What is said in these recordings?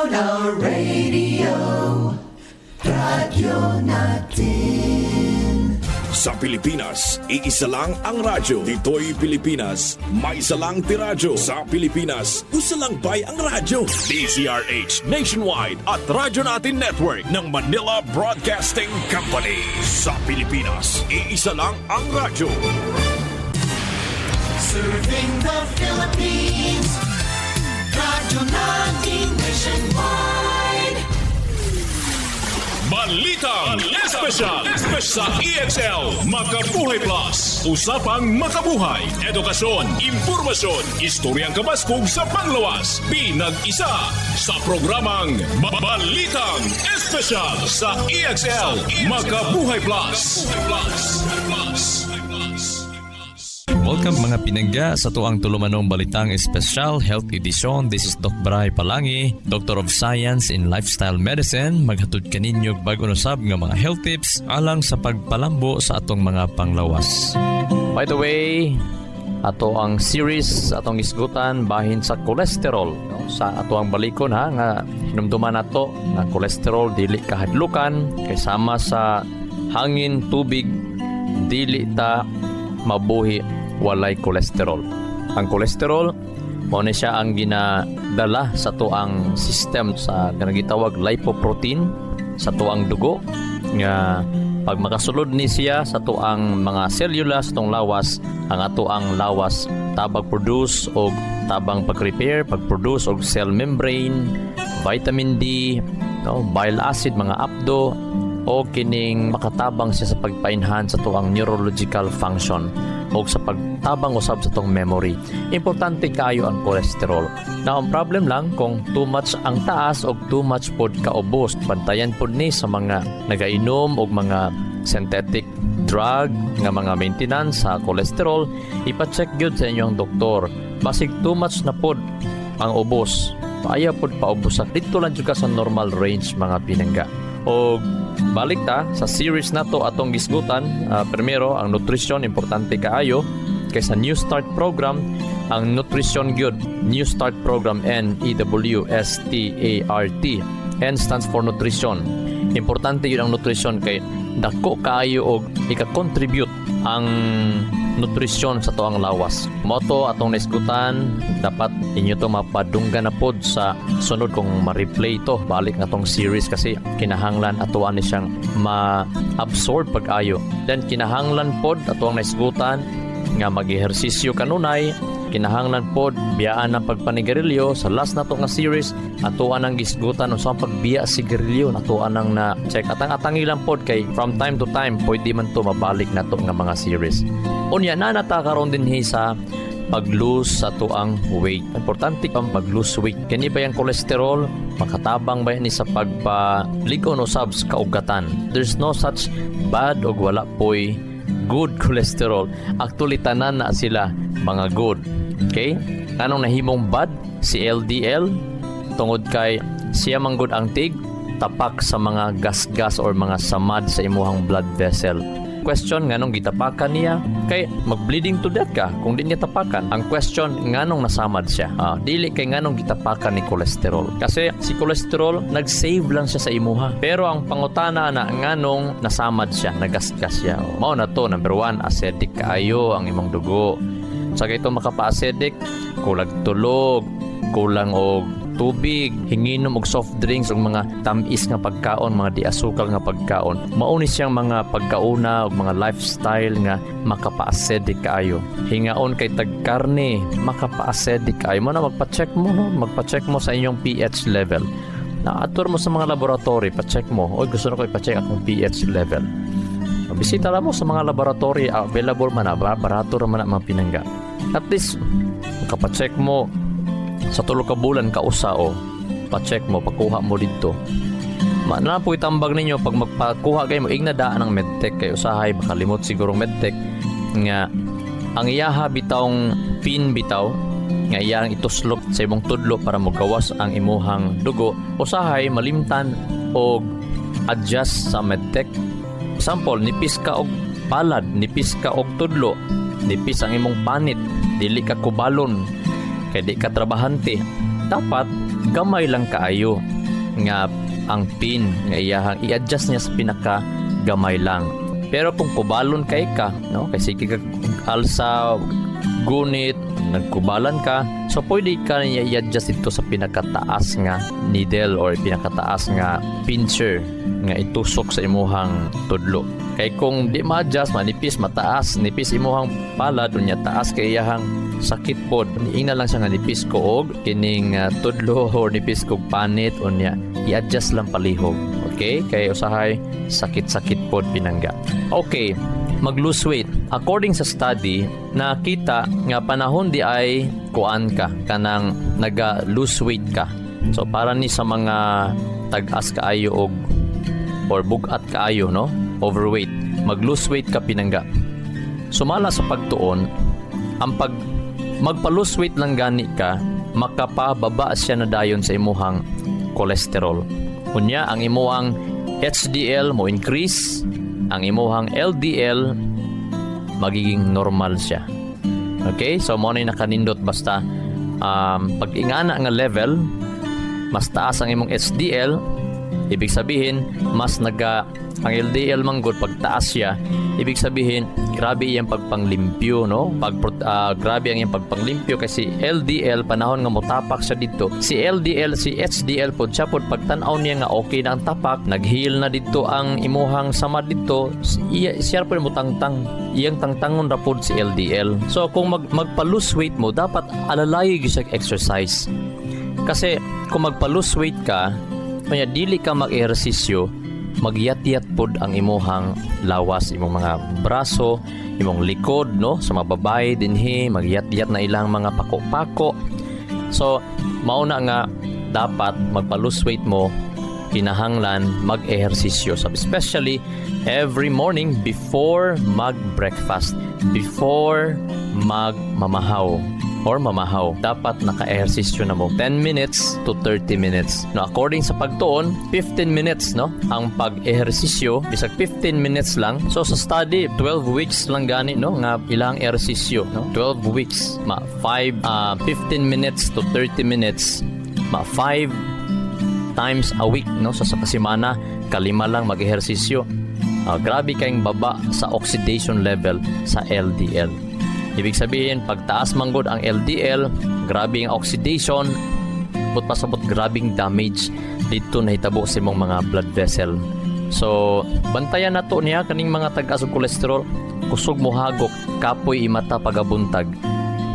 Monona Radio, radyo natin. Sa Pilipinas, iisa lang ang radyo. Dito'y Pilipinas, may isa lang tiradyo. Sa Pilipinas, usa lang bay ang radyo. DZRH Nationwide at Radyo Natin Network ng Manila Broadcasting Company. Sa Pilipinas, iisa lang ang radyo. Serving the Philippines, radyo natin nationwide. Balitang Espesyal sa EXL Makabuhay Plus. Usapang makabuhay, edukasyon, impormasyon, istoryang kabaskog sa panglawas. Pinag-isa sa programang Balitang Espesyal sa EXL Makabuhay Plus. Welcome mga pinangga sa tuang tulumanong Balitang Espesyal Health Edition. This is Doc Bray Palangi, Doctor of Science in Lifestyle Medicine. Maghatod kaninyo bag-o usab nga mga health tips alang sa pagpalambo sa atong mga panglawas. By the way, ato ang series atong isgutan bahin sa cholesterol, no? Sa ato ang balikon ha nga hinumduman nato nga cholesterol dili kahadlukan kay sama sa hangin, tubig, dili ta mabuhi walay kolesterol. Ang kolesterol mao na siya ang ginadala sa tuang system sa kanagitawag lipoprotein sa tuang dugo nga pag makasulod ni siya sa tuang mga cellula sa tuang lawas, ang ato ang lawas tabang produce o tabang pag-repair, pag-produce og cell membrane, vitamin D, no, bile acid, mga apdo o kining makatabang siya sa pagpainhan sa tuang neurological function o sa pagtabang usab sa tong memory. Importante kayo ang cholesterol. Now, ang problem lang kung too much ang taas o too much pod kaubos. Bantayan pod ni sa mga nagainom o mga synthetic drug nga mga maintenance sa cholesterol. Ipa-check gyud sa inyong doktor. Basig too much na pod ang ubos. Ayaw pod paubos. Dito lang jud ka sa normal range mga pinangga. O balik ta sa series na to atong gisgutan. Primero, ang nutrition, importante kaayo. Kaysa New Start Program, ang Nutrition Good, New Start Program, NEWSTART. N stands for nutrition. Importante yun ang nutrition kay dako kaayo og ika-contribute ang nutrisyon sa toang lawas. Moto atong naisgutan, dapat inyo to mapadunggan na pod sa sunod kung ma-replay to balik nga tong series kasi kinahanglan atuan ni siyang ma-absorb pag-ayo. Then kinahanglan pod atong naisgutan nga mag-ehersisyo kanunay, kinahanglan pod biyaan ng pagpanigarilyo. Sa last na to nga series atuan ang gisgutan usang pagbiya sigarilyo, atuan ang na check atang ilang pod kay from time to time pwede man to mabalik na to nga mga series. Unya na natakaroon din sa pag-lose sa tuang weight. Importante pang pag-lose weight. Kani ba yung cholesterol? Makatabang ba ni sa pagpalikon o subs kaugatan? There's no such bad o wala po'y good cholesterol. Actually, tanan na sila mga good. Okay? Anong nahimong bad? Si LDL. Tungod kay siya manggod ang tig, tapak sa mga gas-gas or mga samad sa imuhang blood vessel. Question, nganong gitapakan niya? Kay mag-bleeding to death ka kung di niya tapakan. Ang question, nganong nasamad siya? Dili kay nganong gitapakan ni cholesterol. Kasi si cholesterol, nag-save lang siya sa imuha. Pero ang pangutana na nganong nasamad siya, nagasgas siya. Mao na to, number 1, acidic kaayo ang imong dugo. Sa ito makapa-acidic, kulang tulog, kulang og tubig, hinginom og soft drinks og mga tamis nga pagkaon, mga di-asukal nga pagkaon. Mauni siyang mga pagkauna og mga lifestyle nga makapa-acidic kaayo. Hingaon kay tagkarne, makapa-acidic kaayo. Mo na magpa-check mo, no? Magpa-check mo sa inyong pH level. Naatur mo sa mga laboratory, pa-check mo. Oy, gusto na ko ipa-check akong pH level. Bisita lang mo sa mga laboratory, available man na, barato ra man na mga pinangga. At least makapa-check mo sa tulo ka bulan kausa o pa-check mo, pakuha mo dito. Na po itambag ninyo pag magpakuha kayo mo ignadaan ng medtech kay usahay makalimot siguro medtech nga ang iyaha bitawng pin bitaw nga iyang ituslop sa imong tudlo para magawas ang imuhang dugo. Usahay malimtan o adjust sa medtech. Example, nipis ka og palad, nipis ka og tudlo, nipis ang imong panit, dili ka kubalon, kaya di ka trabahante. Dapat gamay lang kaayo nga ang pin nga iyahang i-adjust niya sa pinaka gamay lang. Pero kung kubalon kay ka, no, kasi sige ka alsa gunit, nagkubalan ka, so pwede ka niya i-adjust ito sa pinakataas nga needle or pinakataas nga pincher nga itusok sa imuhang tudlo. Kay kung di ma-adjust, manipis, mataas, nipis imuhang palad, unya taas kay iyahang sakit pod. Ingna lang siya nga nipis ko og kining tudlo or nipis kog panit, unya i-adjust lang palihog. Okay? Kay usahay sakit-sakit pod pinangga. Okay, mag-lose weight. According sa study, nakita nga panahon di ay kuan ka kanang naga-lose weight ka. So para ni sa mga tag-as kaayo og or bugat kaayo, no? Overweight. Mag-lose weight ka pinangga. Sumala sa pagtuon, ang magpa-lose weight lang gani ka, makapababa siya na dayon sa imuhang cholesterol. Unya ang imuhang HDL mo increase, ang imuhang LDL magiging normal siya. Okay? So mo na nakanindot basta pag ingana nga level mas taas ang imong HDL, ibig sabihin mas ang LDL manggod pag taas siya, ibig sabihin grabe iyang pagpanglimpyo, no? Grabe ang iyang pagpanglimpyo kasi LDL panahon nga motapak siya dito. Si HDL pod siya pod pagtan-aw niya nga okay na ang tapak, nag-heal na dito ang imuhang sama dito, siya pod mo tangtang. Iyang tangtangon ra pod si LDL. So kung magpa-lose weight mo, dapat alalayo gyud sa exercise. Kasi kung magpa-lose weight ka, kanya dili ka mag-ehersisyo, magyat-yat pod ang imuhang lawas, imong mga braso, imong likod, no, sa mga babae dinhi magyat-yat na ilang mga pako-pako. So mauna nga dapat magpa-lose weight mo, kinahanglan mag-ehersisyo, especially every morning before mag-breakfast, before magmamahaw or mamahaw, dapat naka-ehersisyo na mo 10 minutes to 30 minutes. No, according sa pagtuon, 15 minutes, no, ang pag-ehersisyo, bisag 15 minutes lang. So sa study, 12 weeks lang gani, no, nga ilang ehersisyo, no, 12 weeks, 15 minutes to 30 minutes, 5 times a week, no, sa kasimana, kalima lang mag-ehersisyo. Grabe kayong baba sa oxidation level sa LDL. Ibig sabihin, pagtaas manggod ang LDL, grabe ang oxidation, but pasabot grabing damage dito nahitabo sa imong mga blood vessel. So, bantayan nato niya kaning mga tag-as og cholesterol, kusog mo hagok, kapoy imata pagabuntag.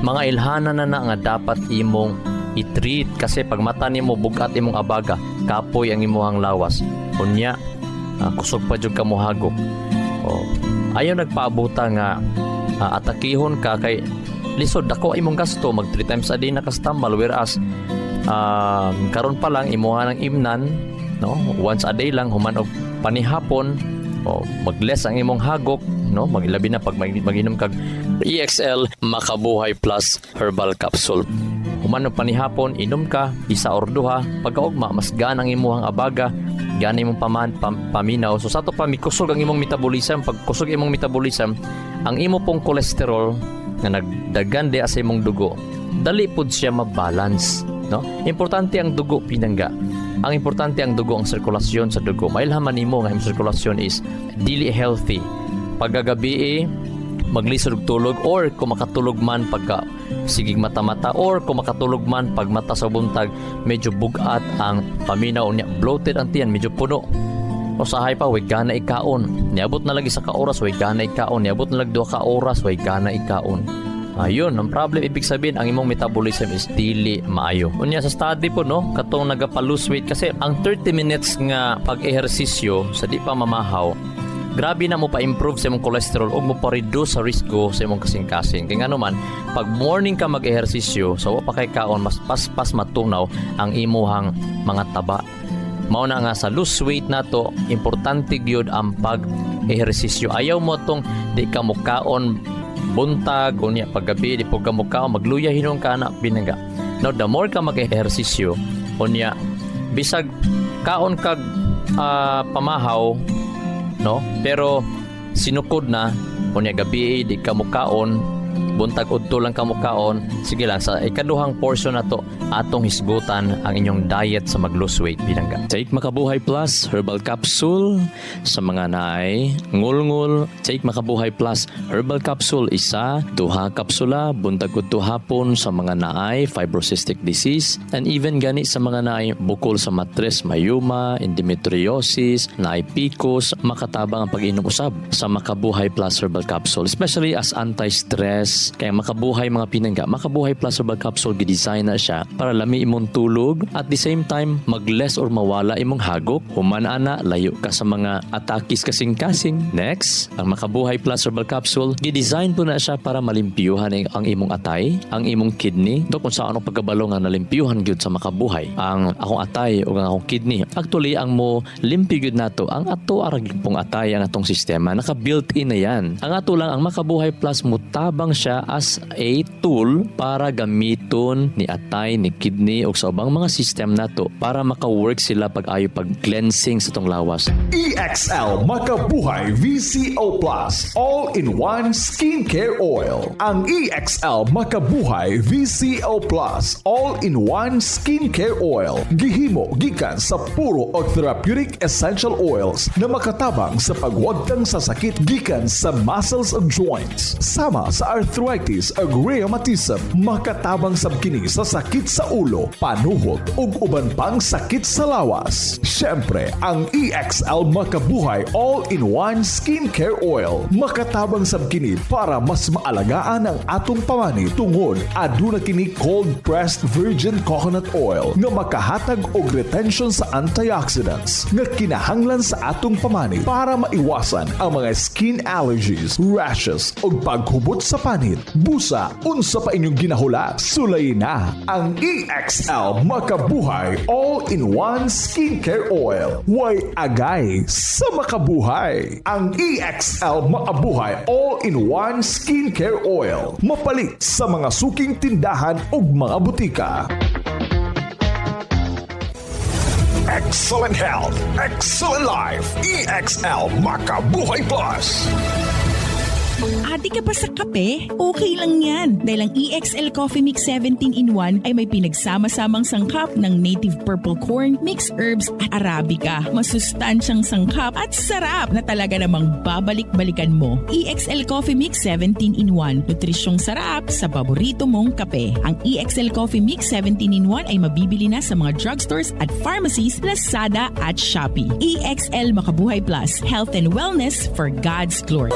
Mga ilhana na nga dapat imong i-treat kasi pag mata nimo bugat imong abaga, kapoy ang imong lawas. Unya, kusog pa jud ka mo hagok. Ayaw nagpaabuta nga atakihon ka kay lisod dako imong gasto, mag 3 times a day na kastambal, whereas karon pa lang imuha ng imnan, no, once a day lang human og panihapon, mag-less ang imong hagok, no, magilabi na pag mag-inom kag EXL Makabuhay Plus Herbal Capsule. Human og panihapon, inom ka isa or duha, pagkaugma mas gaan ang imuhang abaga, gani mong paminaw. So sa to pa mikusog ang imong metabolism, pag kusog imong metabolism, ang imo pong cholesterol nga nagdagan di sa imong dugo, dali pud siya mabalance, no? Importante ang dugo pinangga. Ang importante ang dugo, ang sirkulasyon sa dugo. Mailhaman nimo nga imong sirkulasyon is dili healthy. Pagkagabi maglisod og tulog, or kung makatulog man pagka sigig mata-mata, or kung makatulog man pag mata sa buntag, medyo bugat ang paminaw niya, bloated ang tiyan, medyo puno. O sahay pa, way gana ikaon. Niabot na lagi sa ka-oras, way gana ikaon. Niabot na lagi 2 ka-oras, way gana ikaon. Ayun, ang problem, ibig sabihin, ang imong metabolism is dili maayo. Unya sa study po, no, katong nagapa-lose weight, kasi ang 30 minutes nga pag-ehersisyo sa di pa mamahaw, grabe na mo pa-improve sa imong cholesterol o mo pa-reduce sa risko sa imong kasing-kasing. Kaya nga naman, pag morning ka mag-ehersisyo, so pa kay kaon, mas pas matunaw ang imuhang mga taba. Mao na nga sa lose weight nato, importante gyud ang pag-ehersisyo. Ayaw mo tong di ka mukaon buntag unya paggabi, di po ka mukaon magluya hinon ka na pinangga. No, the more ka mag-ehersisyo unya bisag kaon kag pamahaw, no, pero sinukod na unya gabi di ka mukaon, buntag udto lang kamo kaon, sige lang sa ikaduhang portion nato atong hisgutan ang inyong diet sa mag-lose weight pinangga. Take Makabuhay Plus Herbal Capsule sa mga naay ngulngul. Take Makabuhay Plus Herbal Capsule isa, duha kapsula buntag udto hapon sa mga naay fibrocystic disease and even gani sa mga naay bukol sa matres, mayuma, endometriosis, naay PCOS, makatabang ang pag-inom usab sa Makabuhay Plus Herbal Capsule, especially as anti-stress. Kaya Makabuhay mga pinangga, Makabuhay Plus Herbal Capsule gidesign na siya para lami imong tulog at the same time mag-less or mawala imong hagok, human ana layo ka sa mga atakis kasing-kasing. Next, ang Makabuhay Plus Herbal Capsule gidesign po na siya para malimpyuhan ang imong atay, ang imong kidney. Do kung sa anong pagkabalo nga nalimpyuhan gyud sa Makabuhay ang akong atay o ang akong kidney. Actually ang mo limpyo gyud nato ang ato arag pong atay ang atong sistema naka-built-in na yan. Ang ato lang ang Makabuhay Plus mutabang siya as a tool para gamiton ni atay, ni kidney o sa ubang mga system nato para maka-work sila pag-ayo pag-cleansing sa tong lawas. EXL Makabuhay VCO Plus All-in-One Skincare Oil. Ang EXL Makabuhay VCO Plus All-in-One Skincare Oil gihimo gikan sa puro o therapeutic essential oils na makatabang sa pagwagtang sa sakit gikan sa muscles ug joints sama sa arthritis ug rheumatism, makatabang sab kini sa sakit sa ulo, panuhot ug uban pang sakit sa lawas. Syempre, ang EXL Makabuhay All-in-One Skincare Oil makatabang sab kini para mas maalagaan ang atong pamani tungod aduna kini cold pressed virgin coconut oil nga makahatag og retention sa antioxidants nga kinahanglan sa atong pamani para maiwasan ang mga skin allergies, rashes ug paghubot sa panit. Busa, unsa pa inyong ginahula? Sulay na ang EXL Makabuhay All-in-One Skincare Oil. Way agay sa makabuhay. Ang EXL Makabuhay All-in-One Skincare Oil mapalit sa mga suking tindahan ug mga butika. Excellent health, excellent life. EXL Makabuhay Plus. Adi ka pa sa kape? Okay lang yan. Dahil ang EXL Coffee Mix 17-in-1 ay may pinagsama-samang sangkap ng native purple corn, mixed herbs at Arabica. Masustansyang sangkap at sarap na talaga namang babalik-balikan mo. EXL Coffee Mix 17-in-1. Nutrisyong sarap sa paborito mong kape. Ang EXL Coffee Mix 17-in-1 ay mabibili na sa mga drugstores at pharmacies, Lazada at Shopee. EXL Makabuhay Plus. Health and wellness for God's glory.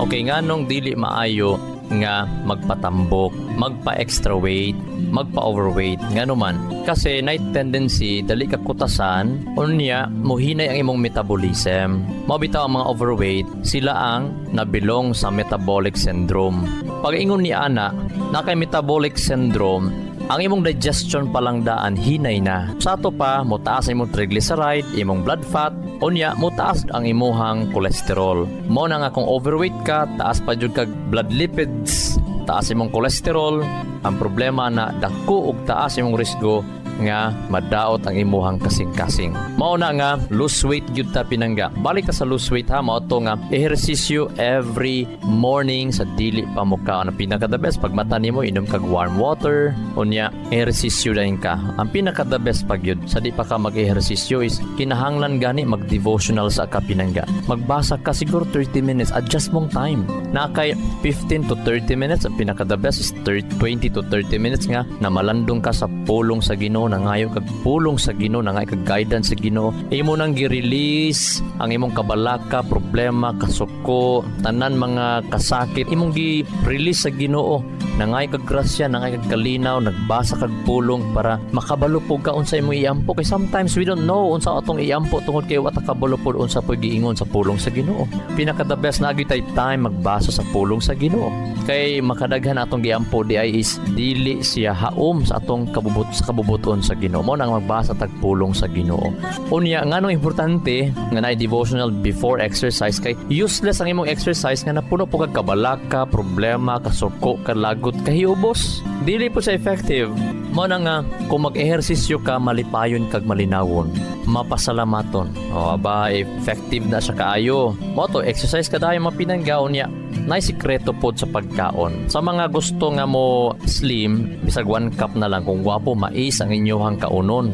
Okay nga nung dili maayo nga magpatambok, magpa-extra weight, magpa-overweight, nga naman. Kasi night tendency, dali ka kutasan, unya, muhinay ang imong metabolism. Mabitaw ang mga overweight, sila ang nabilong sa metabolic syndrome. Pag ingon ni Ana, na kay metabolic syndrome, ang imong digestion palang daan hinay na. Sa ato pa, mutaas ang imong triglyceride, imong blood fat, unya mutaas ang imuhang cholesterol. Mo na nga kung overweight ka, taas pa jud kag blood lipids, taas imong cholesterol. Ang problema na dako ug taas imong risgo nga madaot ang imuhang kasing-kasing. Mao na nga lose weight gyud ta pinangga. Balik ka sa lose weight ha, mao to nga ehersisyo every morning sa dili pa mo ka. Ang pinaka the best pag mata nimo inom kag warm water, unya ehersisyo dayon ka. Ang pinaka the best pag yun sa di pa ka mag-ehersisyo is kinahanglan gani mag-devotional sa ka pinangga. Magbasa ka siguro 30 minutes, adjust mong time. Na kay 15 to 30 minutes, ang pinaka the best is 20 to 30 minutes nga na malandong ka sa pulong sa Ginoo, nangayo kag pulong sa Ginoo, nangayo kag guidance sa Ginoo. Imo nang gi-release ang imong kabalaka, problema, kasuko, tanan mga kasakit, imong gi-release sa Ginoo. Nangayo kag grasya, nangayo kag kalinaw, nagbasa kag pulong para makabalupog ka unsa imong iampo. Kay sometimes we don't know unsa atong iampo tungod kay wata kabalupod unsa pud giingon sa pulong sa Ginoo. Pinaka the best na gyud time magbasa sa pulong sa Ginoo. Kay makadaghan atong giampo di ay is dili siya haom sa atong kabubuton sa Ginoo. Mo nang magbasa tag pulong sa Ginoo. Unya nganong importante nga naay devotional before exercise kay useless ang imong exercise nga napuno po kag kabalaka, problema, kasuko, kalagot, kahiubos. Dili po siya effective. Mo na nga kung mag-ehersisyo ka malipayon kag malinawon. mapasalamaton. O aba, effective na siya kaayo. Moto, exercise ka dahil mapinanggaon niya. Nay sikreto pod sa pagkaon. Sa mga gusto nga mo slim, bisag 1 cup na lang kung wapo mais ang inyohang kaunon.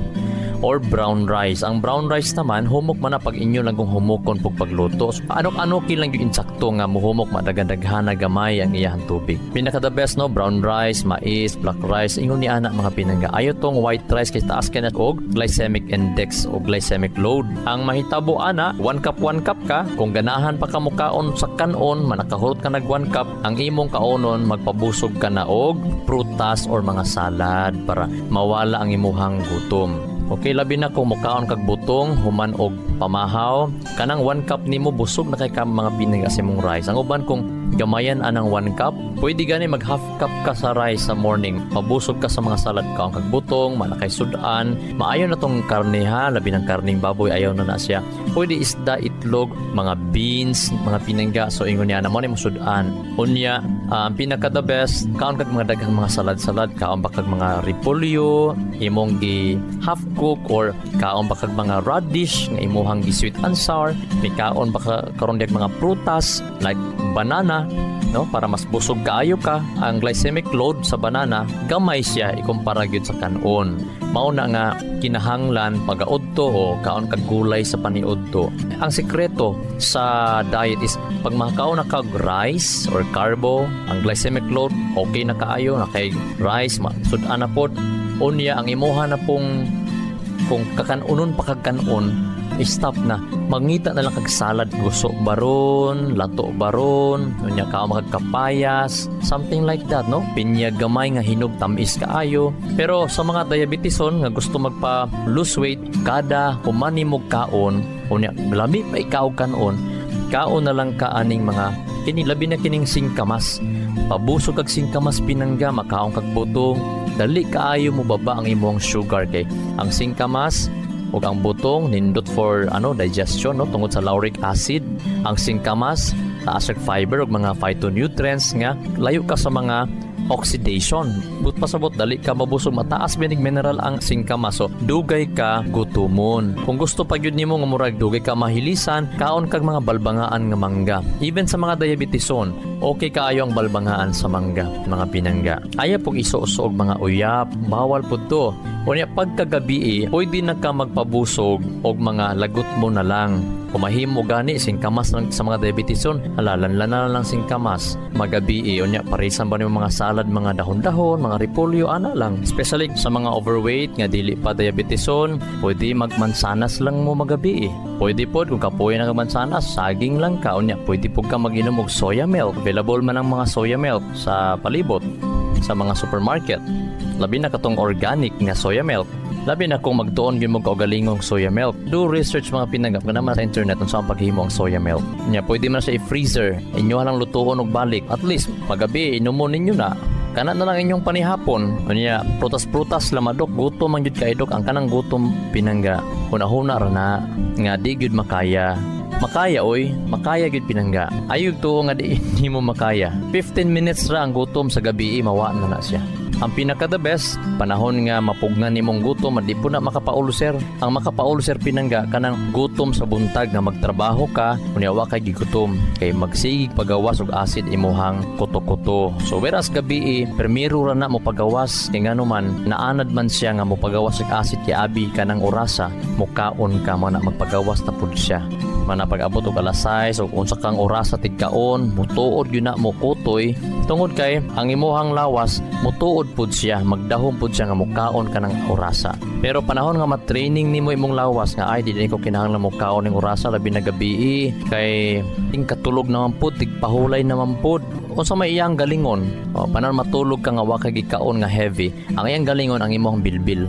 Or brown rice. Ang brown rice naman, humok man na pag inyo lang kung humukon pag pagluto. So, ano kilang yung insakto nga muhumok, madagandaghan na gamay ang iyahang tubig. Pinaka the best, no? Brown rice, mais, black rice, ingon ni anak mga pinangga. Ayaw tong white rice kay taas ka na og glycemic index o glycemic load. Ang mahitabo ana, 1 cup ka. Kung ganahan pa ka mukaon sa kanon, manakahurot ka nag 1 cup, ang imong kaonon, magpabusog ka na og prutas or mga salad para mawala ang imuhang gutom. Okay, labi na kung mukaon kag butong, human og pamahaw, kanang 1 cup nimo busog na kay ka mga pinangga sa imong rice. Ang uban kung gamayan anang 1 cup, pwede gani mag half cup ka sa rice sa morning. Mabusog ka sa mga salad kaon kag butong, malakay sudan. Maayo na tong karne ha, labi ng karning baboy ayaw na siya. Pwede isda, itlog, mga beans, mga pinangga. So ingon niya na mo ni mo sudan. Unya, pinaka the best, kaon kag mga daghang mga salad, kaon ba kag mga repolyo, imong gi half cook or kaon ba kag mga radish nga imuhang gi sweet and sour, may kaon ba karon diag mga prutas like banana, no, para mas busog kaayo ka. Ang glycemic load sa banana gamay siya ikumpara gyud sa kanon. Mao na nga kinahanglan pagaudto o kaon kag gulay sa paniudto. Ang sekreto sa diet is pag makakaon na kag rice or carbo, ang glycemic load okay na kaayo na kay rice, sudan na pod. Unya ang imuha na pong kung kakanunon pa kag kanon, stop na. Mangita na lang kag salad, guso baron, lato baron, unya ka magkapayas, something like that, no? Pinya gamay nga hinog tamis kaayo. Pero sa mga diabetison nga gusto magpa lose weight, kada humani mo kaon, unya labi pa ikaw kanon, kaon na lang ka aning mga kini labi na kining singkamas. Pabusog kag singkamas pinangga, makaon kag butong, dali kaayo mo baba ang imong sugar kay ang singkamas ug ang butong nindot for digestion, no, tungod sa lauric acid. Ang singkamas taas og fiber ug mga phytonutrients nga layo ka sa mga oxidation. But pasabot dali ka mabusog, mataas binig mineral ang singkamas. So dugay ka gutomon. Kung gusto pa gyud nimo nga murag dugay ka mahilisan, kaon kag mga balbangaan nga mangga. Even sa mga diabetison, okay kaayo ang balbangaan sa mangga, mga pinangga. Aya pog isuso og mga uyap, bawal pud to. Unya pagkagabi pwede na ka magpabusog og mga lagot mo na lang. Kumahimo gani singkamas sa mga diabetison, halalan na lang singkamas. Magabi unya parisan ba nimo mga salad, mga dahon-dahon, mga repolyo ana lang. Especially sa mga overweight nga dili pa diabetison, pwede magmansanas lang mo magabi. Pwede pod kung kapoy na mansanas, saging lang ka. Unya pwede pod ka mag-inom og soya milk. Available man ang mga soya milk sa palibot sa mga supermarket. Labi na katong organic nga soya milk. Labi na kung magtuon gyud mo kaugalingong soya milk. Do research mga pinanggap nga naman sa internet kung saan paghimo ang soya milk. Nya pwede man siya i-freezer. Inyo lang lutuon og balik. At least magabi inumon ninyo na. Kana na lang inyong panihapon. Unya prutas-prutas lamadok, gutom man gyud kay dok. Ang kanang gutom pinangga. Hunahuna ra na nga di gyud makaya. Makaya gyud pinangga. Ayog to nga di mo makaya. 15 minutes ra ang gutom sa gabi, mawa na siya. Ang pinaka the best, panahon nga mapugnan nimong gutom, di po na makapauluser. Ang makapauluser pinangga, kanang gutom sa buntag nga magtrabaho ka, kunyawa kay gigutom, kay magsigig pagawas og acid imuhang kuto-kuto. So whereas gabi, permiro ra na mo pagawas, kay ngano man, naanad man siya nga mo pagawas og acid kay abi kanang orasa, mukaon ka mo na magpagawas na pud siya. Manapag-abot og alas 6 o unsa kang orasa tigkaon, mutuod gyud na mo kutoy, tungod kay ang imuhang lawas mutuod pud siya, magdahom pud siya nga mukaon ka ng orasa. Pero panahon nga ma-training nimo imong lawas nga ay dili ko kinahanglan mukaon ning orasa labi na gabi kay ting katulog naman pud, tigpahulay naman pud. Unsa may iyang galingon? Panahon matulog ka nga wa kay gikaon nga heavy, ang iyang galingon ang imong bilbil.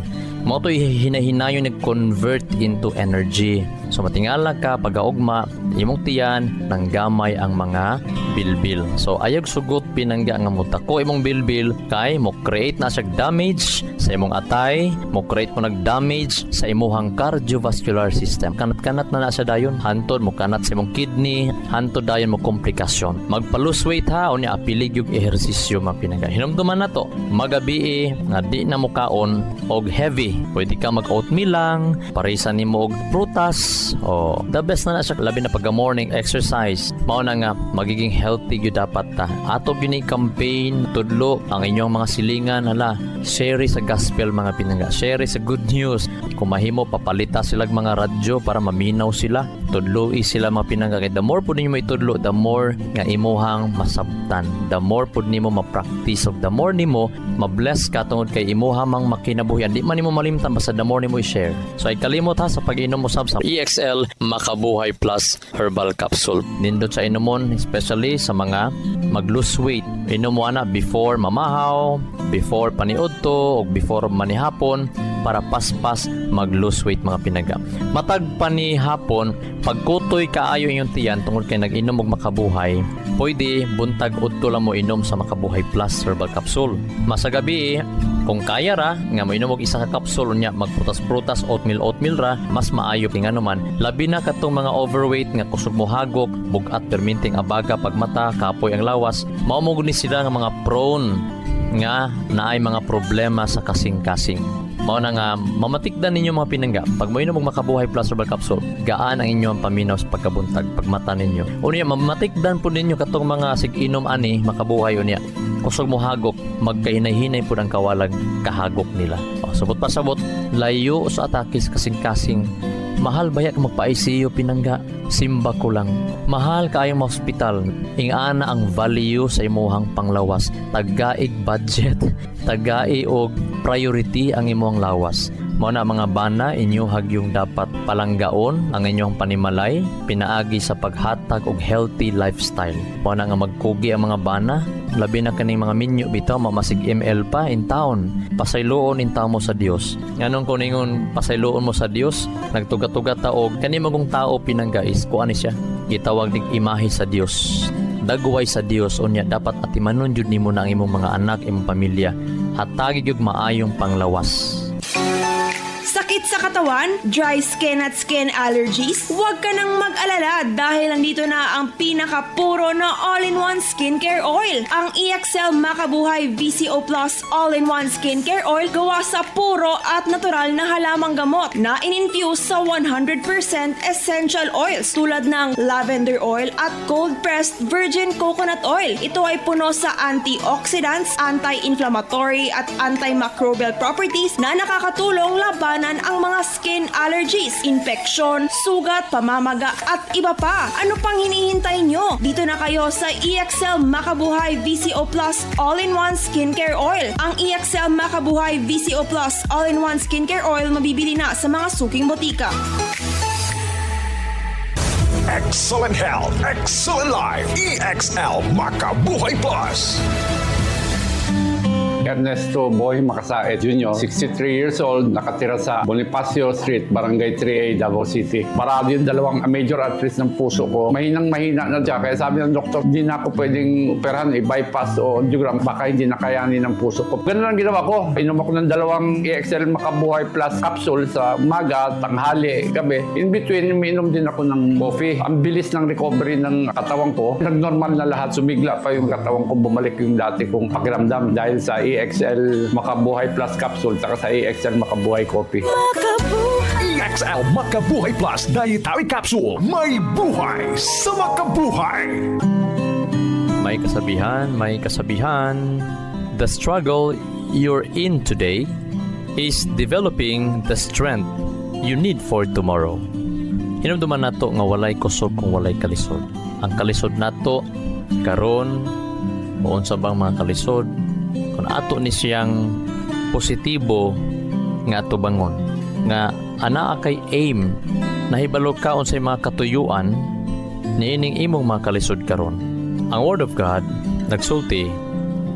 Mo to hinahinayon nag-convert into energy. So matingala ka pagaugma imong tiyan nang gamay ang mga bilbil. So ayog sugot pinangga nga mutako imong bilbil kay mo create na siya damage sa imong atay, mo create mo nag-damage sa imong cardiovascular system. Kanat-kanat na siya dayon, hantod mo kanat sa imong kidney, hantod dayon mo komplikasyon. Magpa-lose weight ha, o niya apilig yung ehersisyo mga pinangga. Hinumduman na to, magabi nga di na mukaon og heavy. Pwede ka mag-oatmeal lang, parisan nimo og prutas, o the best na siya labi na pagka-morning exercise. Mao na nga magiging healthy gyud dapat ta. Ato gyud campaign tudlo ang inyong mga silingan hala. Share sa gospel mga pinangga. Share sa good news. Kung mahimo papalita silang mga radyo para maminaw sila. Tudlo sila mga pinangga. Kaya the more pud nimo itudlo, the more nga imuhang masabtan. The more pud nimo ma-practice of the more nimo ma-bless ka tungod kay imuhang mang makinabuhian. Di man nimo malimtan basta the more nimo i-share. So ay kalimot ha sa pag-inom mo sab sa EXL Makabuhay Plus Herbal Capsule. Nindot sa inomon especially sa mga mag-lose weight. Inom mo ana before mamahaw, before paniudto, o before manihapon para paspas mag-lose weight mga pinangga. Matag panihapon, pagkutoy kaayo inyong tiyan tungod kay nag-inom og makabuhay, pwede buntag udto lang mo inom sa Makabuhay Plus Herbal Capsule. Masagabi kung kaya ra nga mo inom og isa ka capsule unya magprutas-prutas, oatmeal ra, mas maayo kay nganuman. Labi na katong mga overweight nga kusog mo hagok, bugat perminting abaga pagmata, kapoy ang lawas, mao mo guni sila nga mga prone nga naay mga problema sa kasing-kasing. Mao na nga mamatikdan ninyo mga pinangga. Pag mo inom og Makabuhay Plus Herbal Capsule, gaan ang inyong paminaw sa pagkabuntag pagmata ninyo. Unya mamatikdan po ninyo katong mga sig-inom ani makabuhay unya. Kusog mo hagok, magkahinay-hinay po ang kawalag kahagok nila. Sabot pa sabot, layo sa atakis kasing-kasing. Mahal ba yak magpa-ICU pinangga? Simba ko lang. Mahal kaayong hospital. Ingana ang value sa imuhang panglawas. Tagaig budget. Tagai og priority ang imuhang lawas. Mao na mga bana inyo hagyong dapat palanggaon ang inyong panimalay, pinaagi sa paghatag og healthy lifestyle. Mao na nga magkugi ang mga bana, labi na kaning mga minyo bitaw mamasig ML pa in town. Pasayloon in taon mo sa Dios. Nganong kung ningon pasayloon mo sa Dios, nagtugat-tugat ta og kani magong tao pinangga is kuan siya. Gitawag ning imahe sa Dios. Dagway sa Dios unya dapat atimanon jud nimo na ang imong mga anak, imong pamilya. Hatagi gyud maayong panglawas. Sakit sa katawan, dry skin at skin allergies? Huwag ka nang mag-alala dahil nandito na ang pinakapuro na all-in-one skincare oil. Ang EXL Makabuhay VCO Plus all-in-one skincare oil gawa sa puro at natural na halamang gamot na in-infuse sa 100% essential oils tulad ng lavender oil at cold-pressed virgin coconut oil. Ito ay puno sa antioxidants, anti-inflammatory at antimicrobial properties na nakakatulong labanan ang mga skin allergies, infeksyon, sugat, pamamaga at iba pa. Ano pang hinihintay nyo? Dito na kayo sa EXL Makabuhay VCO Plus All-in-One Skincare Oil. Ang EXL Makabuhay VCO Plus All-in-One Skincare Oil mabibili na sa mga suking botika. Excellent health, excellent life. EXL Makabuhay Plus. Ernesto Boy Macasaet Jr., 63 years old, nakatira sa Bonifacio Street, Barangay 3A, Davao City. Marami yung dalawang major arteries ng puso ko. Mahinang-mahina na siya. Kaya sabi ng doktor, hindi na ako pwedeng operahan, i-bypass o angiogram. Baka hindi nakayanin ng puso ko. Ganun ang ginawa ko. Inom ako ng dalawang EXL Makabuhay Plus capsule sa umaga, tanghali, gabi. In between, umiinom din ako ng coffee. Ang bilis ng recovery ng katawan ko. Nag-normal na lahat. Sumigla pa yung katawan ko. Bumalik yung dati kong pakiramdam dahil sa EXL Makabuhay Plus capsule saka sa EXL Makabuhay coffee. EXL Makabuhay Plus Dietary Capsule. May buhay sa makabuhay. May kasabihan. The struggle you're in today is developing the strength you need for tomorrow. Hinumduman nato nga walay kusog kung walay kalisod. Ang kalisod nato karon o unsa bang mga kalisod kung ato ni siyang positibo nga ato bangon nga ana kay aim nahibalo ka unsay mga katuyuan niining imong mga kalisod karon. Ang Word of God nagsulti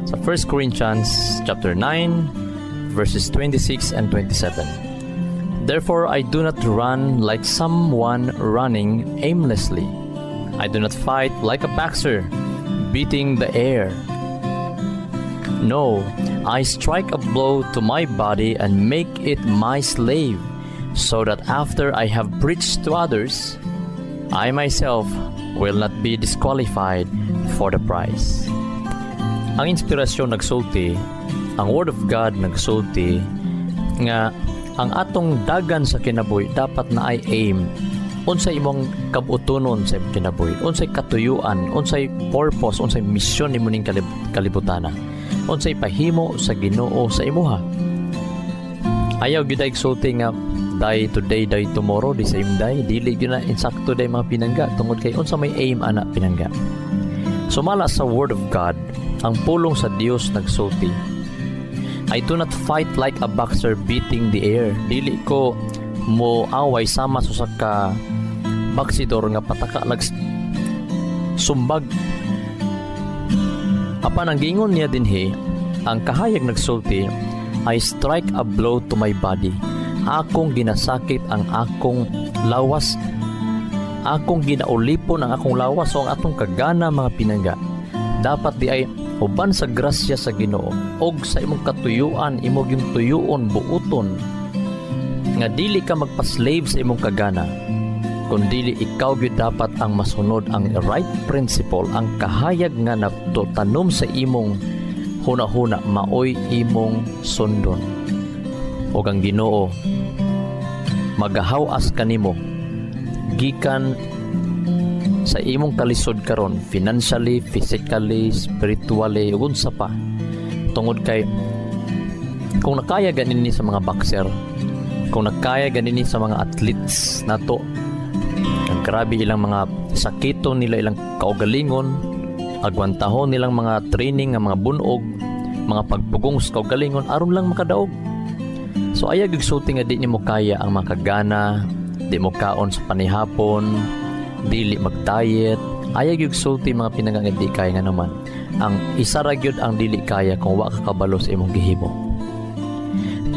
sa 1 Corinthians chapter 9 verses 26 and 27. Therefore I do not run like someone running aimlessly. I do not fight like a boxer beating the air. No, I strike a blow to my body and make it my slave, so that after I have preached to others, I myself will not be disqualified for the prize. Ang inspirasyon nagsulti, ang Word of God nagsulti nga ang atong dagan sa kinabuhi dapat na ay aim unsay imong kabutonon sa imong kinabuhi, unsay katuyuan, unsay purpose, unsay mission nimo ning kalibutana, unsay pahimo sa Ginoo sa imuha. Ayaw gyud ay sulti nga die today, die tomorrow, the same day. Dili gyud na insakto day mga pinangga tungod kay unsa may aim ana pinangga. Sumala sa Word of God, ang pulong sa Dios nagsulti, I do not fight like a boxer beating the air. Dili ko mo away sama sa ka baksidor nga pataka lag sumbag. Apan ang gingon niya dinhi, ang kahayag nagsulti, I strike a blow to my body. Akong ginasakit ang akong lawas. Akong ginaulipon ang akong lawas. So ang atong kagana mga pinangga, dapat di ay uban sa grasya sa Ginoo og sa imong katuyuan, imong yung tuyuon buuton nga dili ka magpa-slave sa imong kagana, kundi ikaw gyud dapat ang masunod ang right principle, ang kahayag nga natanom sa imong huna-huna maoy imong sundon. Og ang Ginoo magahaw-as kanimo gikan sa imong kalisod karon, financially, physically, spiritually, ug unsa pa. Tungod kay kung nakaya ganini sa mga boxer, kung nakaya ganini sa mga athletes nato, ang grabe ilang mga sakito nila, ilang kaugalingon, agwantahon nilang mga training nga mga bunog, mga pagpugong sa kaugalingon aron lang makadaog. So ayaw gigsulti nga di nimo kaya ang makagana, di mo kaon sa panihapon, dili mag-diet. Ayaw yung sulti mga pinangang di kaya nga naman. Ang isa ra gyud ang dili kaya kung wa ka kabalo sa imong gihimo.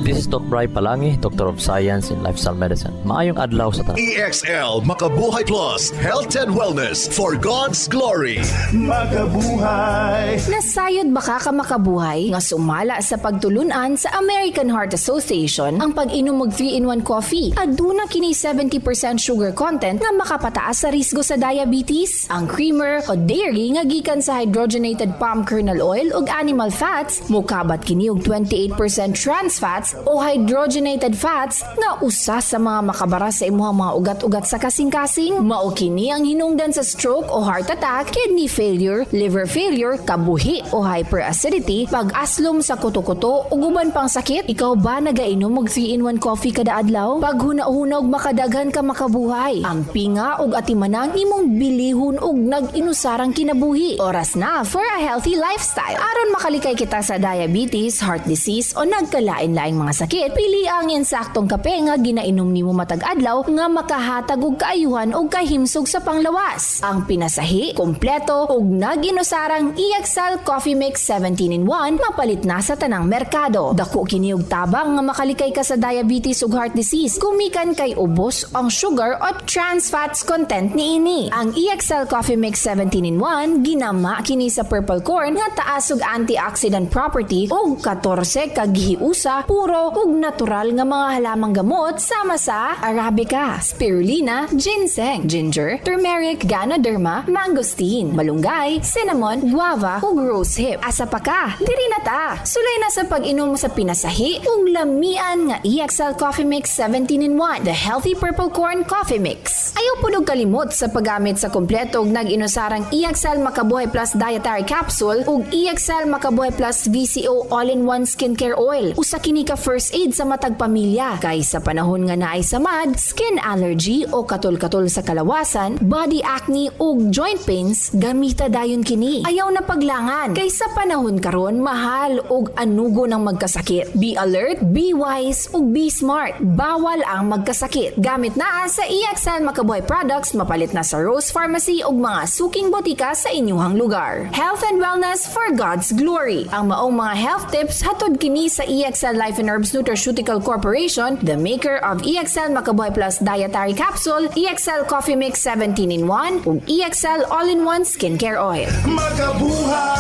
This is Dr. Bry Palangi, Doctor of Science in Lifestyle Medicine. Maayong adlaw sa tanan. EXL Makabuhay Plus, Health and Wellness for God's Glory. Makabuhay. Nasayod baka ka makabuhay nga sumala sa pagtulunan sa American Heart Association ang pag-inom og 3-in-1 coffee. Aduna kini 70% sugar content nga makapataas sa risgo sa diabetes. Ang creamer o dairy nga gikan sa hydrogenated palm kernel oil ug animal fats, mukabat kini og 28% trans fats o hydrogenated fats nga usa sa mga makabara sa imuhang mga ugat-ugat sa kasing-kasing. Mao kini ang hinungdan sa stroke o heart attack, kidney failure, liver failure, kabuhi o hyperacidity, pag-aslom sa kuto-kuto ug uban pang sakit. Ikaw ba nagainom og 3-in-1 coffee kada adlaw? Pag huna-huna og makadaghan ka makabuhay. Ang pinga ug atimanang imong bilihon ug nag-inusarang kinabuhi. Oras na for a healthy lifestyle. Aron makalikay kita sa diabetes, heart disease o nagkalain-laing mga sakit, pili ang insaktong kape nga ginainom nimo matag adlaw nga makahatag og kaayuhan og kahimsog sa panglawas. Ang pinasahi, kompleto ug nag-inusarang EXL Coffee Mix 17-in-1 mapalit na sa tanang merkado. Dako kini og tabang nga makalikay ka sa diabetes ug heart disease kumikan kay ubos ang sugar o trans fats content niini. Ang EXL Coffee Mix 17-in-1 ginama kini sa purple corn nga taas og antioxidant property ug 14 ka gihiusa puro ug natural nga mga halamang gamot sama sa arabica, spirulina, ginseng, ginger, turmeric, ganoderma, mangosteen, malunggay, cinnamon, guava ug rosehip. Asa pa ka? Diri na ta. Sulay na sa pag-inom sa pinasahi ug lamian nga EXL Coffee Mix 17-in-1, the healthy purple corn coffee mix. Ayaw pud og kalimot sa paggamit sa kompleto ug nag-inusarang EXL Makabuhay Plus Dietary Capsule ug EXL Makabuhay Plus VCO All-in-One Skincare Oil. Usa kini ka first aid sa matag pamilya kay sa panahon nga naay samad, skin allergy o katol-katol sa kalawasan, body acne ug joint pains, gamita dayon kini. Ayaw na paglangan kay sa panahon karon mahal ug anugo ng magkasakit. Be alert, be wise ug be smart. Bawal ang magkasakit. Gamit na sa EXL Makabuhay products mapalit na sa Rose Pharmacy ug mga suking botika sa inyuhang lugar. Health and wellness for God's glory. Ang maong mga health tips hatod kini sa EXL Life and Herbs Nutraceutical Corporation, the maker of EXL Makabuhay Plus Dietary Capsule, EXL Coffee Mix 17-in-1 ug EXL All-in-One Skincare Oil. Makabuhay.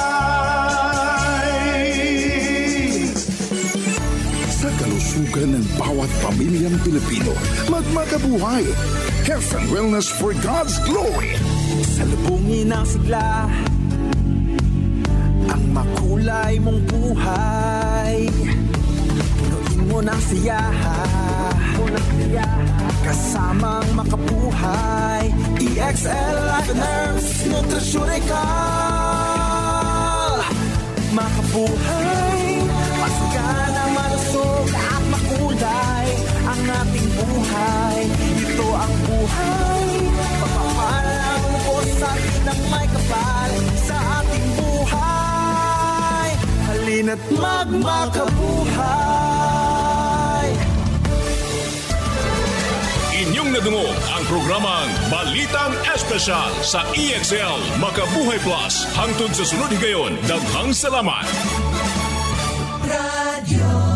Sa kalusugan ng bawat pamilyang Pilipino, magmakabuhay. Health and wellness for God's glory. Salubungin ang sigla, ang makulay mong buhay. Punuin mo ng siya, kasamang makabuhay. EXL Life and Herbs Nutraceutical. Makabuhay, pasigana, malusog at makulay ang ating buhay. Ito ang buhay, pagpapalang lubos at ng may kapal sa ating buhay. Halina't magmakabuhay. Inyong nadungo ang programang Balitang Espesyal sa EXL Makabuhay Plus. Hangtod sa sunod higayon, daghang salamat. Radio